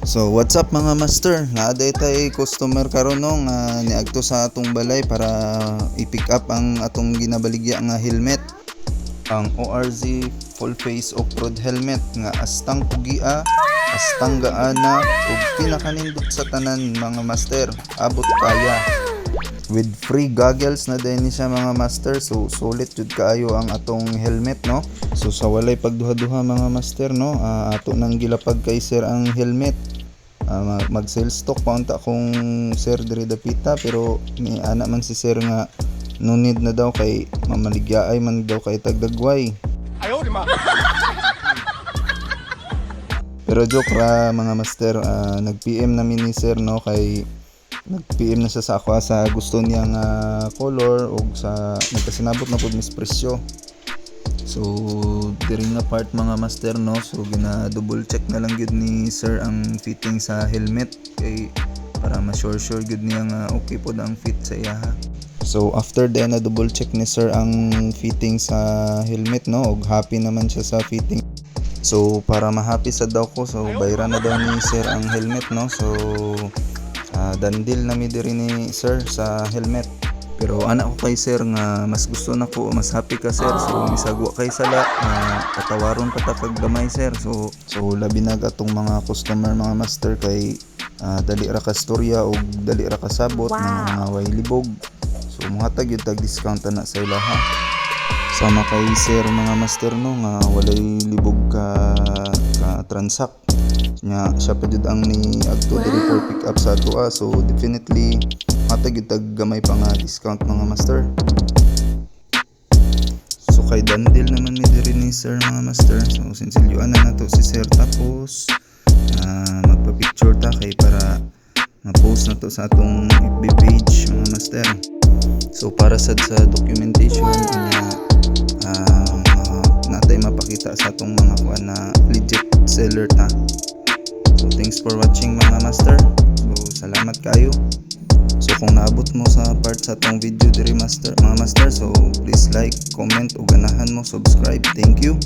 So what's up mga master? Naaday tay customer karon no nga niadto sa atong balay para i-pick up ang atong ginabaligya nga helmet. Ang ORZ full face off-road helmet nga astang pugia, astang gaana ug pinakanindot sa tanan mga master. Abot kaya. With free goggles na din siya mga master, so solid jud kaayo ang atong helmet no. So sa walay pagduha-duha mga master no, ato nang gilapag kay sir ang helmet. Mag sell stock pa unta kung sir diri dapita, pero ni ana man si sir nga no need na daw kay mamaligyaay man daw kay tagdagway. Ayaw di ma. Pero joke ra mga master, nag-PM namin ni sir no, kay nag-PM na siya sa ako sa gusto niya nga color ug sa nagkasinabot na pud mis presyo. So diri nga part mga master no, so gina double check na lang gyud ni sir ang fitting sa helmet kay para ma-sure gyud niya nga okay pod ang fit sa iya. So after then na double check ni sir ang fitting sa helmet no, ug happy naman siya sa fitting. So para ma-happy sa daw ko, so bayra na daw ni sir ang helmet no. So dandil na mi diri ni sir sa helmet. Pero anak ko kay sir nga mas gusto na ko, mas happy ka sir, so misagwa kay sala patawaron pa ta kag gamay sir. So labi na atong mga customer mga master kay dali ra ka storya o dali ra ka sabot ng mga way libog. So muhatag gyud tag discount na sa ila ha. Sama kay sir mga master no nga walay libog ka transact nya siya pa jud ang ni agto diri for pick up sa ato so definitely matag gyud tag gamay pa nga discount mga master. So kay dandil naman ni diri ni sir mga master, so sinsilyuan na nato si sir tapos magpa-picture ta kay para ma-post na to sa atong FB page mga master. So para sad sa documentation nya natay mapakita sa atong mga kuan na legit seller ta. So thanks for watching mga master. So salamat kayo. So kung naabot mo sa part sa atong video diri master mga master, so please like, comment ug ganahan mo subscribe. Thank you.